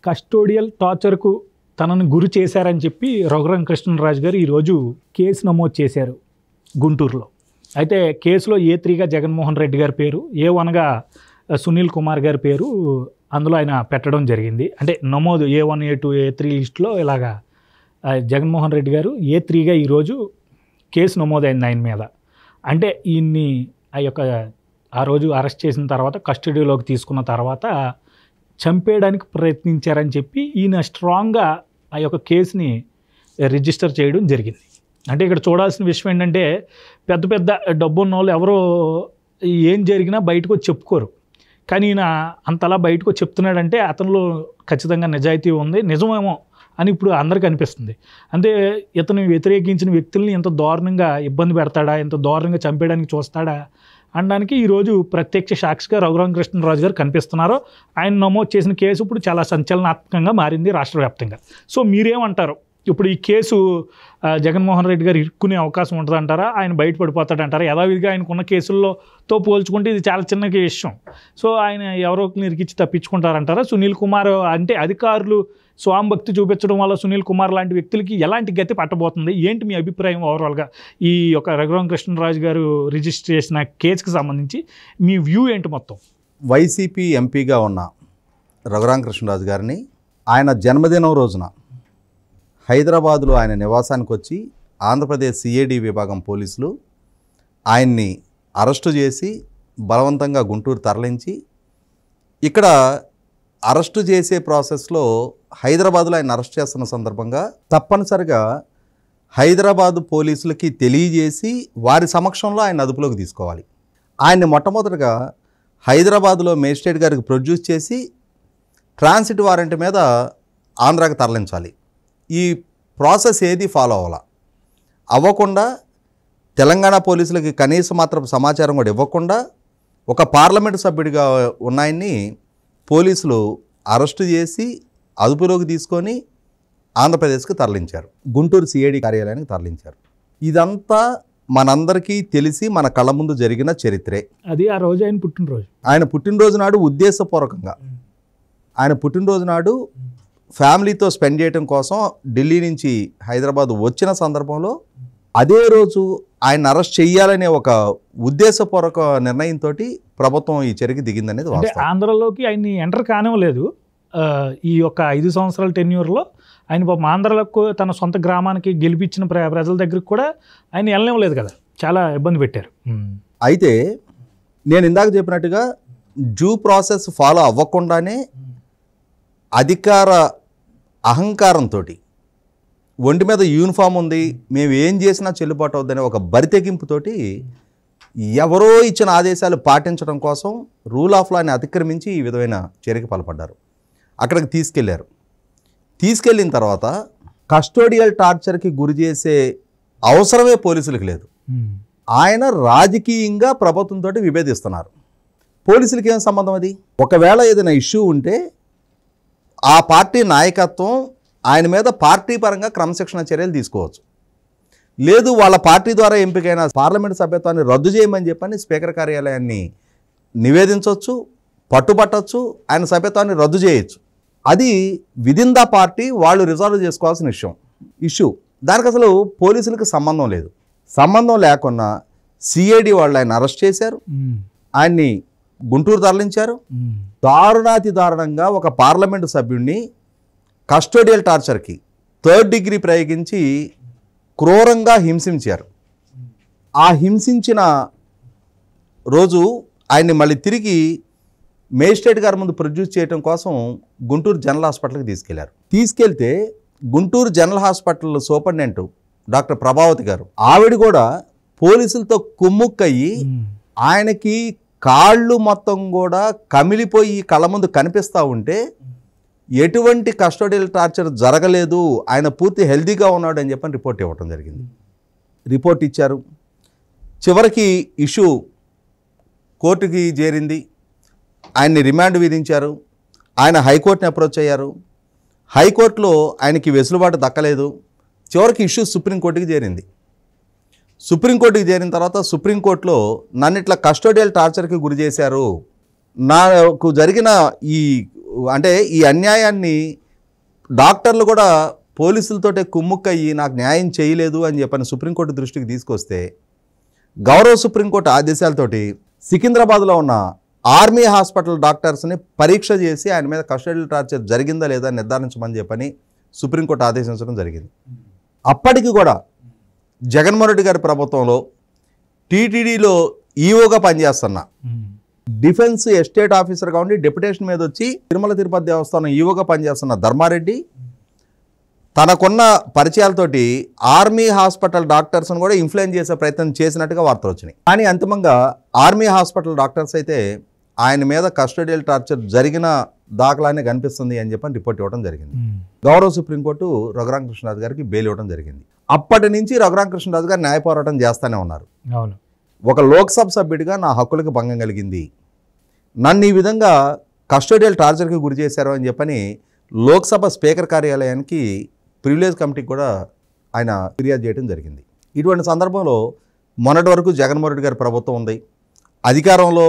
Custodial టార్చర్కు తనను గురి చేశారని చెప్పి రఘురామ కృష్ణరాజు గారు ఈరోజు కేసు నమోదు చేశారు గుంటూరులో. అయితే కేసులో A3గా జగన్మోహన్ రెడ్డి గారి పేరు, A1గా సునీల్ కుమార్ గారి పేరు అందులో ఆయన పెట్టడం జరిగింది. అంటే నమోదు A1, A2, A3 లిస్టులో ఇలాగా జగన్మోహన్ రెడ్డి గారు A3గా ఈరోజు కేసు నమోదైంది ఆయన మీద. అంటే ఈయన్ని ఆ రోజు అరెస్ట్ చేసిన తర్వాత కస్టడీలోకి తీసుకున్న తర్వాత చంపేయడానికి ప్రయత్నించారని చెప్పి ఈయన స్ట్రాంగ్గా ఆ యొక్క కేసుని రిజిస్టర్ చేయడం జరిగింది. అంటే ఇక్కడ చూడాల్సిన విషయం ఏంటంటే పెద్ద పెద్ద డబ్బున్న వాళ్ళు ఎవరో ఏం జరిగినా బయటకు వచ్చి చెప్పుకోరు. కానీ ఈయన అంతలా బయటకు వచ్చి చెప్తున్నాడంటే అతనిలో ఖచ్చితంగా నిజాయితీ ఉంది, నిజమేమో అని ఇప్పుడు అందరికీ అనిపిస్తుంది. అంటే ఇతను వ్యతిరేకించిన వ్యక్తుల్ని ఎంత దారుణంగా ఇబ్బంది పెడతాడా, ఎంత దారుణంగా చంపేయడానికి చూస్తాడా అనడానికి ఈరోజు ప్రత్యక్ష సాక్షిగా రఘురామ కృష్ణరాజు గారు కనిపిస్తున్నారు. ఆయన నమోదు చేసిన కేసు ఇప్పుడు చాలా సంచలనాత్మకంగా మారింది రాష్ట్ర వ్యాప్తంగా. సో మీరేమంటారు? ఇప్పుడు ఈ కేసు జగన్మోహన్ రెడ్డి గారు ఇరుక్కునే అవకాశం ఉంటుందంటారా, ఆయన బయటపడిపోతాడంటారా? యథావిధిగా ఆయనకున్న కేసులతో పోల్చుకుంటే ఇది చాలా చిన్న విషయం. సో ఆయన ఎవరో ఇరికిచ్చి తప్పించుకుంటారంటారా? సునీల్ కుమార్ అంటే అధికారులు స్వామిభక్తి చూపించడం వల్ల సునీల్ కుమార్ లాంటి వ్యక్తులకి ఎలాంటి గతి పట్టబోతుంది? ఏంటి మీ అభిప్రాయం ఓవరాల్గా ఈ యొక్క రఘురామ కృష్ణరాజు గారు రిజిస్టర్ చేసిన కేసుకి సంబంధించి మీ వ్యూ ఏంటి మొత్తం? వైసీపీ ఎంపీగా ఉన్న రఘురామ కృష్ణరాజు గారిని ఆయన జన్మదినం రోజున హైదరాబాదులో ఆయన నివాసానికి వచ్చి ఆంధ్రప్రదేశ్ సిఐడి విభాగం పోలీసులు ఆయన్ని అరెస్టు చేసి బలవంతంగా గుంటూరు తరలించి ఇక్కడ అరెస్టు చేసే ప్రాసెస్లో హైదరాబాదులో ఆయన అరెస్ట్ చేస్తున్న సందర్భంగా తప్పనిసరిగా హైదరాబాదు పోలీసులకి తెలియజేసి వారి సమక్షంలో ఆయన అదుపులోకి తీసుకోవాలి. ఆయన్ని మొట్టమొదటిగా హైదరాబాదులో మేజిస్ట్రేట్ గారికి ప్రొడ్యూస్ చేసి ట్రాన్సిట్ వారెంట్ మీద ఆంధ్రాకి తరలించాలి. ఈ ప్రాసెస్ ఏది ఫాలో అవ్వకుండా తెలంగాణ పోలీసులకి కనీస మాత్రం సమాచారం కూడా ఇవ్వకుండా ఒక పార్లమెంటు సభ్యుడిగా ఉన్నాయన్ని పోలీసులు అరెస్టు చేసి అదుపులోకి తీసుకొని ఆంధ్రప్రదేశ్కి తరలించారు, గుంటూరు సిఐడి కార్యాలయానికి తరలించారు. ఇదంతా మనందరికీ తెలిసి మన కళ్ళ ముందు జరిగిన చరిత్రే. అది ఆ రోజు ఆయన పుట్టినరోజు నాడు ఉద్దేశపూర్వకంగా ఆయన పుట్టినరోజు నాడు ఫ్యామిలీతో స్పెండ్ చేయడం కోసం ఢిల్లీ నుంచి హైదరాబాద్ వచ్చిన సందర్భంలో అదే రోజు ఆయన అరెస్ట్ చేయాలనే ఒక ఉద్దేశపూర్వక నిర్ణయంతో ప్రభుత్వం ఈ చర్యకి దిగిందనేది వాస్తవం. ఆంధ్రలోకి ఆయన్ని ఎంటర్ కానివ్వలేదు. ఈ యొక్క 5 సంవత్సరాల టెన్యూర్లో ఆయన పాపం ఆంధ్రలకు తన సొంత గ్రామానికి గెలిపించిన ప్రజల దగ్గరికి కూడా ఆయన వెళ్ళనివ్వలేదు కదా, చాలా ఇబ్బంది పెట్టారు. అయితే నేను ఇందాక చెప్పినట్టుగా డ్యూ ప్రాసెస్ ఫాలో అవ్వకుండానే అధికార అహంకారంతో ఒంటి మీద యూనిఫామ్ ఉంది, మేము ఏం చేసినా చెల్లుబాటు అవుద్దనే ఒక బరితెగింపుతోటి ఎవరో ఇచ్చిన ఆదేశాలు పాటించడం కోసం రూల్ ఆఫ్ లాని అతిక్రమించి ఈ విధమైన చర్యకి పాల్పడ్డారు. అక్కడికి తీసుకెళ్ళిన తర్వాత కస్టోడియల్ టార్చర్కి గురి చేసే అవసరమే పోలీసులకు లేదు. ఆయన రాజకీయంగా ప్రభుత్వంతో విభేదిస్తున్నారు. పోలీసులకి ఏం సంబంధం? అది ఒకవేళ ఏదైనా ఇష్యూ ఉంటే ఆ పార్టీ నాయకత్వం ఆయన మీద పార్టీ పరంగా క్రమశిక్షణ చర్యలు తీసుకోవచ్చు. లేదు వాళ్ళ పార్టీ ద్వారా ఎంపికైన పార్లమెంటు సభ్యత్వాన్ని రద్దు చేయమని చెప్పని స్పీకర్ కార్యాలయాన్ని నివేదించవచ్చు, పట్టుబట్టచ్చు, ఆయన సభ్యత్వాన్ని రద్దు చేయొచ్చు. అది విదిన్ ద పార్టీ వాళ్ళు రిజాల్వ్ చేసుకోవాల్సిన ఇష్యూ. దానికి అసలు పోలీసులకు సంబంధం లేదు. సంబంధం లేకుండా సిఐడి వాళ్ళు ఆయన అరెస్ట్ చేశారు, ఆయన్ని గుంటూరు తరలించారు. దారుణాతి దారుణంగా ఒక పార్లమెంటు సభ్యుడిని కస్టోడియల్ టార్చర్కి 3rd డిగ్రీ ప్రయోగించి క్రూరంగా హింసించారు. ఆ హింసించిన రోజు ఆయన్ని మళ్ళీ తిరిగి మేజిస్ట్రేట్ గారి ముందు ప్రొడ్యూస్ చేయడం కోసం గుంటూరు జనరల్ హాస్పిటల్కి తీసుకెళ్తే Guntur general hospital superintendent doctor Prabhavati గారు, ఆవిడ కూడా పోలీసులతో కుమ్ముక్కయ్యి ఆయనకి కాళ్ళు మొత్తం కూడా కమిలిపోయి కళ్ళ ముందు కనిపిస్తూ ఉంటే ఎటువంటి కస్టోడియల్ టార్చర్ జరగలేదు, ఆయన పూర్తి హెల్తీగా ఉన్నాడు అని చెప్పని రిపోర్ట్ ఇవ్వటం జరిగింది. రిపోర్ట్ ఇచ్చారు. చివరికి ఇష్యూ కోర్టుకి చేరింది. ఆయన్ని రిమాండ్ విధించారు. ఆయన హైకోర్టుని అప్రోచ్ అయ్యారు. హైకోర్టులో ఆయనకి వెసులుబాటు దక్కలేదు. చివరికి ఇష్యూ సుప్రీంకోర్టుకి చేరింది. సుప్రీంకోర్టుకి చేరిన తర్వాత సుప్రీంకోర్టులో నన్ను ఇట్లా కస్టోడియల్ టార్చర్కి గురి చేశారు, నాకు జరిగిన ఈ అంటే ఈ అన్యాయాన్ని డాక్టర్లు కూడా పోలీసులతోటే కుమ్ముక్కయ్యి నాకు న్యాయం చేయలేదు అని చెప్పని సుప్రీంకోర్టు దృష్టికి తీసుకొస్తే గౌరవ సుప్రీంకోర్టు ఆదేశాలతోటి సికింద్రాబాద్లో ఉన్న ఆర్మీ హాస్పిటల్ డాక్టర్స్ని పరీక్ష చేసి ఆయన మీద కస్టడియల్ టార్చర్ జరిగిందా లేదా నిర్ధారించమని చెప్పని సుప్రీంకోర్టు ఆదేశించడం జరిగింది. అప్పటికి కూడా జగన్మోహన్ రెడ్డి గారి ప్రభుత్వంలో టీటీడీలో ఈఓగా పనిచేస్తున్న డిఫెన్స్ ఎస్టేట్ ఆఫీసర్గా ఉండి డెప్యుటేషన్ మీద వచ్చి తిరుమల తిరుపతి దేవస్థానం ఈఓగా పనిచేస్తున్న ధర్మారెడ్డి తనకున్న పరిచయాలతోటి ఆర్మీ హాస్పిటల్ డాక్టర్స్ని కూడా ఇన్ఫ్లుయెన్స్ చేసే ప్రయత్నం చేసినట్టుగా వార్తలు వచ్చినాయి. కానీ అంతిమంగా ఆర్మీ హాస్పిటల్ డాక్టర్స్ అయితే ఆయన మీద కస్టడియల్ టార్చర్ జరిగిన దాఖలానే కనిపిస్తుంది అని చెప్పని రిపోర్ట్ ఇవ్వడం జరిగింది. గౌరవ సుప్రీంకోర్టు రఘురామకృష్ణరాజు గారికి బెయిల్ ఇవ్వడం జరిగింది. అప్పటి నుంచి రఘురామకృష్ణరాజు గారు న్యాయ పోరాటం చేస్తూనే ఉన్నారు. ఒక లోక్సభ సభ్యుడిగా నా హక్కులకు భంగం కలిగింది, నన్ను ఈ విధంగా కస్టడియల్ టార్చర్కి గురి చేశారు అని చెప్పని లోక్సభ స్పీకర్ కార్యాలయానికి ప్రివిలేజ్ కమిటీకి కూడా ఆయన ఫిర్యాదు చేయడం జరిగింది. ఇటువంటి సందర్భంలో మొన్నటి వరకు జగన్మోహన్ రెడ్డి గారి ప్రభుత్వం ఉంది, అధికారంలో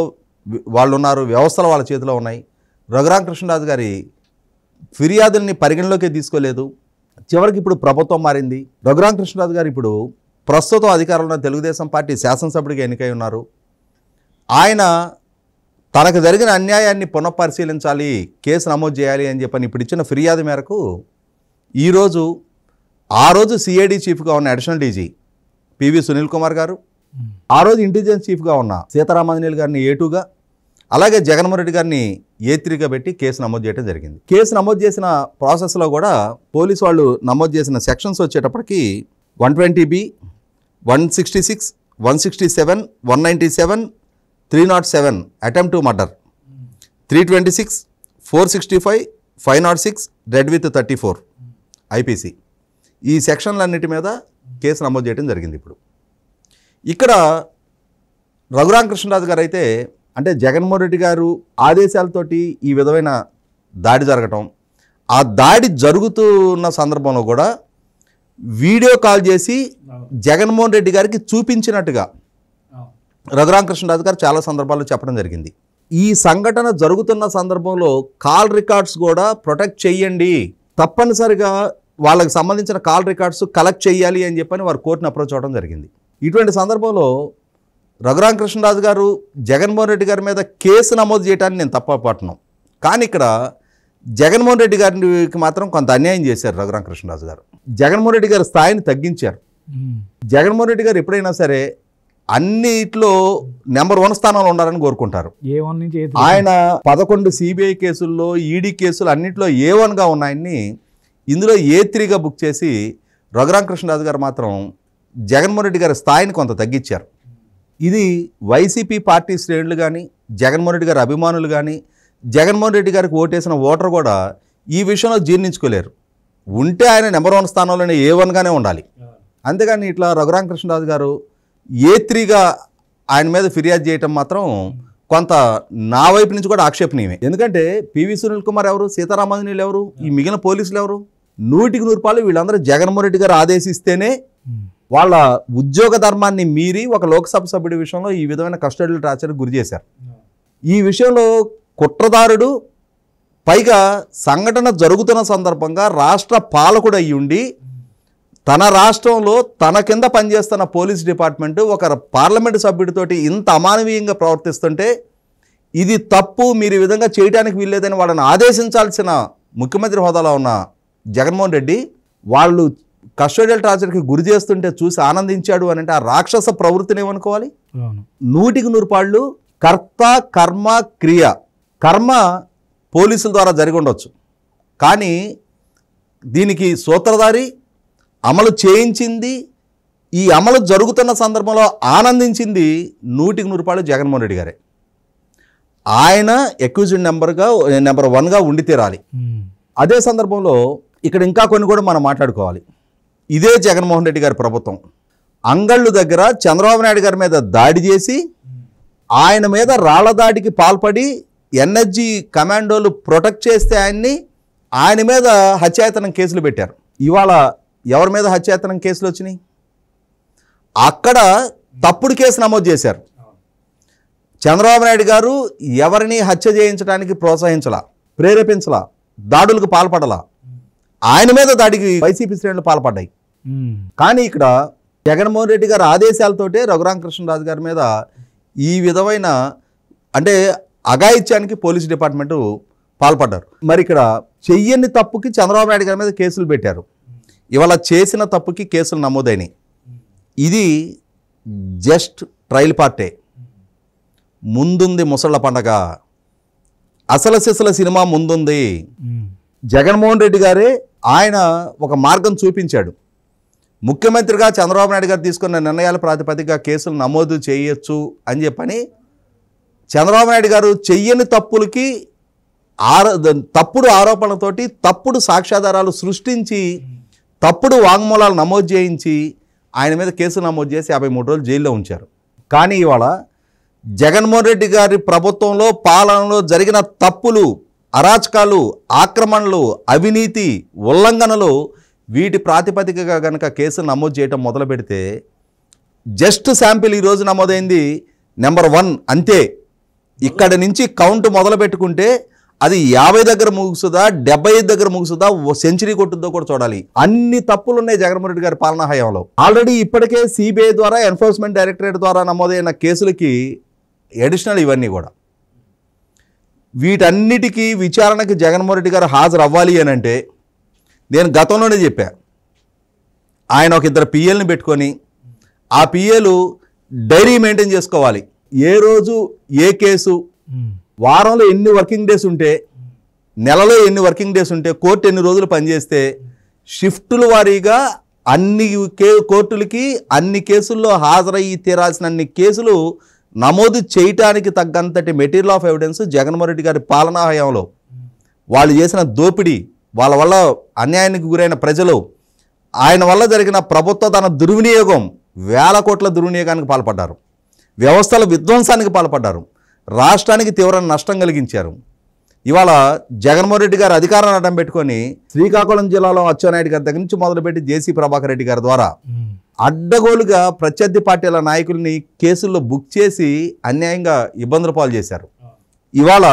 వాళ్ళు ఉన్నారు, వ్యవస్థలు వాళ్ళ చేతిలో ఉన్నాయి. రఘురామకృష్ణరాజు గారి ఫిర్యాదుల్ని పరిగణలోకి తీసుకోలేదు. చివరికి ఇప్పుడు ప్రభుత్వం మారింది. రఘురామకృష్ణరాజు గారు ఇప్పుడు ప్రస్తుతం అధికారంలో తెలుగుదేశం పార్టీ శాసనసభ్యుడిగా ఎన్నికై ఉన్నారు. ఆయన తనకు జరిగిన అన్యాయాన్ని పునఃపరిశీలించాలి, కేసు నమోదు చేయాలి అని చెప్పని ఇప్పుడు ఇచ్చిన ఫిర్యాదు మేరకు ఈరోజు ఆ రోజు సిఐడి చీఫ్గా ఉన్న additional DG PV Sunil Kumar గారు, ఆ రోజు ఇంటెలిజెన్స్ చీఫ్గా ఉన్న సీతారామాంజనేయులు గారిని A2గా, అలాగే జగన్మోహన్ రెడ్డి గారిని A3గా పెట్టి కేసు నమోదు చేయడం జరిగింది. కేసు నమోదు చేసిన ప్రాసెస్లో కూడా పోలీసు వాళ్ళు నమోదు చేసిన సెక్షన్స్ వచ్చేటప్పటికి 120B, 166, 167, 197, 307 attempt to murder, 326, 465, 506 red with 34 IPC ఈ సెక్షన్లన్నిటి మీద కేసు నమోదు చేయడం జరిగింది. ఇప్పుడు ఇక్కడ రఘురామకృష్ణరాజు గారు అయితే అంటే జగన్మోహన్ రెడ్డి గారు ఆదేశాలతోటి ఈ విధమైన దాడి జరగటం, ఆ దాడి జరుగుతున్న సందర్భంలో కూడా వీడియో కాల్ చేసి జగన్మోహన్ రెడ్డి గారికి చూపించినట్టుగా రఘురామకృష్ణరాజు గారు చాలా సందర్భాల్లో చెప్పడం జరిగింది. ఈ సంఘటన జరుగుతున్న సందర్భంలో కాల్ రికార్డ్స్ కూడా ప్రొటెక్ట్ చేయండి, తప్పనిసరిగా వాళ్ళకి సంబంధించిన కాల్ రికార్డ్స్ కలెక్ట్ చేయాలి అని చెప్పని వారు కోర్టును అప్రోచ్ అవ్వడం జరిగింది. ఇటువంటి సందర్భంలో రఘురామకృష్ణరాజు గారు జగన్మోహన్ రెడ్డి గారి మీద కేసు నమోదు చేయడానికి నేను తప్పపట్టను, కానీ ఇక్కడ జగన్మోహన్ రెడ్డి గారికి మాత్రం కొంత అన్యాయం చేశారు. రఘురామకృష్ణరాజు గారు జగన్మోహన్ రెడ్డి గారి స్థాయిని తగ్గించారు. జగన్మోహన్ రెడ్డి గారు ఎప్పుడైనా సరే అన్నిట్లో నెంబర్ 1 స్థానంలో ఉండాలని కోరుకుంటారు. ఆయన 11 CBI కేసుల్లో, ఈడీ కేసులు అన్నింటిలో A1గా ఉన్నాయని ఇందులో A3గా బుక్ చేసి రఘురామకృష్ణరాజు గారు మాత్రం జగన్మోహన్ రెడ్డి గారి స్థాయిని కొంత తగ్గించారు. ఇది వైసీపీ పార్టీ శ్రేణులు కానీ, జగన్మోహన్ రెడ్డి గారి అభిమానులు కానీ, జగన్మోహన్ రెడ్డి గారికి ఓటేసిన ఓటర్ కూడా ఈ విషయంలో జీర్ణించుకోలేరు. ఉంటే ఆయన నెంబర్ 1 స్థానంలోనే A1గానే ఉండాలి. అంతేగాని ఇట్లా రఘురామకృష్ణరాజు గారు A3గా ఆయన మీద ఫిర్యాదు చేయటం మాత్రం కొంత నా వైపు నుంచి కూడా ఆక్షేపణీయమే. ఎందుకంటే పివి సునీల్ కుమార్ ఎవరు, సీతారామాంజనేయులు ఎవరు, ఈ మిగిలిన పోలీసులు ఎవరు? 100కి 100 వీళ్ళందరూ జగన్మోహన్ రెడ్డి గారు ఆదేశిస్తేనే వాళ్ళ ఉద్యోగ ధర్మాన్ని మీరి ఒక లోక్సభ సభ్యుడి విషయంలో ఈ విధమైన కస్టడియల్ టార్చర్కి గురి చేశారు. ఈ విషయంలో కుట్రదారుడు, పైగా సంఘటన జరుగుతున్న సందర్భంగా రాష్ట్ర పాలకుడు అయ్యి ఉండి తన రాష్ట్రంలో తన కింద పనిచేస్తున్న పోలీస్ డిపార్ట్మెంటు ఒక పార్లమెంటు సభ్యుడితోటి ఇంత అమానవీయంగా ప్రవర్తిస్తుంటే ఇది తప్పు, మీరు ఈ విధంగా చేయడానికి వీల్లేదని వాళ్ళని ఆదేశించాల్సిన ముఖ్యమంత్రి హోదాలో ఉన్న జగన్మోహన్ రెడ్డి వాళ్ళు కస్టడియల్ టార్చర్కి గురి చేస్తుంటే చూసి ఆనందించాడు అని అంటే ఆ రాక్షస ప్రవృత్తిని ఏమనుకోవాలి? 100కి 100 కర్త కర్మ క్రియ. కర్మ పోలీసుల ద్వారా జరిగి ఉండొచ్చు, కానీ దీనికి సూత్రధారి, అమలు చేయించింది, ఈ అమలు జరుగుతున్న సందర్భంలో ఆనందించింది 100కి 100 జగన్మోహన్ రెడ్డి గారే. ఆయన అక్యూజ్డ్ నెంబర్ 1గా ఉండి తీరాలి. అదే సందర్భంలో ఇక్కడ ఇంకా కొన్ని కూడా మనం మాట్లాడుకోవాలి. ఇదే జగన్మోహన్ రెడ్డి గారి ప్రభుత్వం అంగళ్ళు దగ్గర చంద్రబాబు నాయుడు గారి మీద దాడి చేసి ఆయన మీద రాళ్ల దాడికి పాల్పడి ఎన్ఎస్జీ కమాండోలు ప్రొటెక్ట్ చేస్తే ఆయన మీద హత్యాయతనం కేసులు పెట్టారు. ఇవాళ ఎవరి మీద హత్యాయతనం కేసులు వచ్చినాయి? అక్కడ తప్పుడు కేసు నమోదు చేశారు. చంద్రబాబు నాయుడు గారు ఎవరిని హత్య చేయించడానికి ప్రోత్సహించాల, ప్రేరేపించలా, దాడులకు పాల్పడలా. ఆయన మీద దాడికి వైసీపీ శ్రేణులు పాల్పడ్డాయి. కానీ ఇక్కడ జగన్మోహన్ రెడ్డి గారి ఆదేశాలతోటే రఘురామకృష్ణరాజు గారి మీద ఈ విధమైన అంటే అఘాయిత్యానికి పోలీసు డిపార్ట్మెంటు పాల్పడ్డారు. మరి ఇక్కడ చెయ్యని తప్పుకి చంద్రబాబు నాయుడు గారి మీద కేసులు పెట్టారు. ఇవాళ చేసిన తప్పుకి కేసులు నమోదైనవి. ఇది జస్ట్ ట్రయల్ పార్టే. ముందుంది ముసళ్ళ పండగ, అసలు సిసల సినిమా ముందుంది. జగన్మోహన్ రెడ్డి గారే ఆయన ఒక మార్గం చూపించాడు. ముఖ్యమంత్రిగా చంద్రబాబు నాయుడు గారు తీసుకున్న నిర్ణయాల ప్రాతిపదికగా కేసులు నమోదు చేయొచ్చు అని చెప్పని చంద్రబాబు నాయుడు గారు చెయ్యని తప్పులకి తప్పుడు ఆరోపణలతోటి తప్పుడు సాక్ష్యాధారాలు సృష్టించి తప్పుడు వాంగ్మూలాలు నమోదు చేయించి ఆయన మీద కేసులు నమోదు చేసి 53 రోజులు జైల్లో ఉంచారు. కానీ ఇవాళ జగన్మోహన్ రెడ్డి గారి ప్రభుత్వంలో పాలనలో జరిగిన తప్పులు, అరాచకాలు, ఆక్రమణలు, అవినీతి, ఉల్లంఘనలు వీటి ప్రాతిపదికగా కనుక కేసులు నమోదు చేయటం మొదలు పెడితే జస్ట్ శాంపిల్ ఈరోజు నమోదైంది నెంబర్ 1 అంతే. ఇక్కడి నుంచి కౌంట్ మొదలు పెట్టుకుంటే అది 50 దగ్గర ముగుస్తుందా, 75 దగ్గర ముగుస్తుందా, సెంచరీ కొట్టుద్దో కూడా చూడాలి. అన్ని తప్పులు ఉన్నాయి జగన్మోహన్ రెడ్డి గారి పాలనా హయాంలో. ఆల్రెడీ ఇప్పటికే సిబిఐ ద్వారా, ఎన్ఫోర్స్మెంట్ డైరెక్టరేట్ ద్వారా నమోదైన కేసులకి అడిషనల్ ఇవన్నీ కూడా. వీటన్నిటికీ విచారణకి జగన్మోహన్ రెడ్డి గారు హాజరు అవ్వాలి అని అంటే నేను గతంలోనే చెప్పా, ఆయన ఒక 2 పిఏల్ని పెట్టుకొని ఆ పిఏలు డైరీ మెయింటైన్ చేసుకోవాలి. ఏ రోజు ఏ కేసు, వారంలో ఎన్ని వర్కింగ్ డేస్ ఉంటే, నెలలో ఎన్ని వర్కింగ్ డేస్ ఉంటే, కోర్టు ఎన్ని రోజులు పనిచేస్తే షిఫ్టుల వారీగా అన్ని కోర్టులకి అన్ని కేసుల్లో హాజరయ్యి తీరాల్సిన అన్ని కేసులు నమోదు చేయటానికి తగ్గంతటి material of evidence Jaganmohan Reddy గారి పాలనా హయాంలో వాళ్ళు చేసిన దోపిడీ, వాళ్ళ వల్ల అన్యాయానికి గురైన ప్రజలు, ఆయన వల్ల జరిగిన ప్రభుత్వ ధన దుర్వినియోగం, 1000 కోట్ల దుర్వినియోగానికి పాల్పడ్డారు, వ్యవస్థల విధ్వంసానికి పాల్పడ్డారు, రాష్ట్రానికి తీవ్ర నష్టం కలిగించారు. ఇవాళ జగన్మోహన్ రెడ్డి గారు అధికారాన్ని అడ్డం పెట్టుకొని శ్రీకాకుళం జిల్లాలో అచ్చెన్నాయుడు గారి దగ్గర నుంచి మొదలుపెట్టి జేసీ ప్రభాకర్ రెడ్డి గారి ద్వారా అడ్డగోలుగా ప్రత్యర్థి పార్టీల నాయకుల్ని కేసుల్లో బుక్ చేసి అన్యాయంగా ఇబ్బందుల పాలు చేశారు. ఇవాళ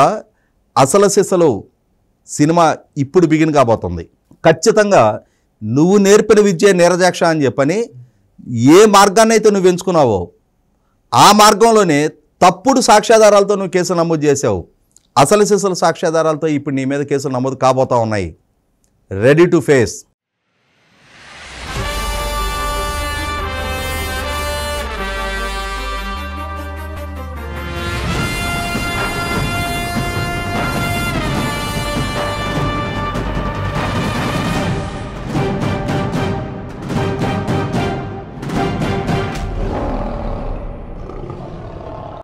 అసలు సిసలు సినిమా ఇప్పుడు బిగిన్ కాబోతుంది. ఖచ్చితంగా నువ్వు నేర్పిన విద్య నీరజాక్ష అని చెప్పని ఏ మార్గాన్ని అయితే నువ్వు ఎంచుకున్నావో ఆ మార్గంలోనే తప్పుడు సాక్ష్యాధారాలతో నువ్వు కేసులు నమోదు చేసావు. అసలు సిసలు సాక్ష్యాధారాలతో ఇప్పుడు నీ మీద కేసులు నమోదు కాబోతా ఉన్నాయి. Ready to face.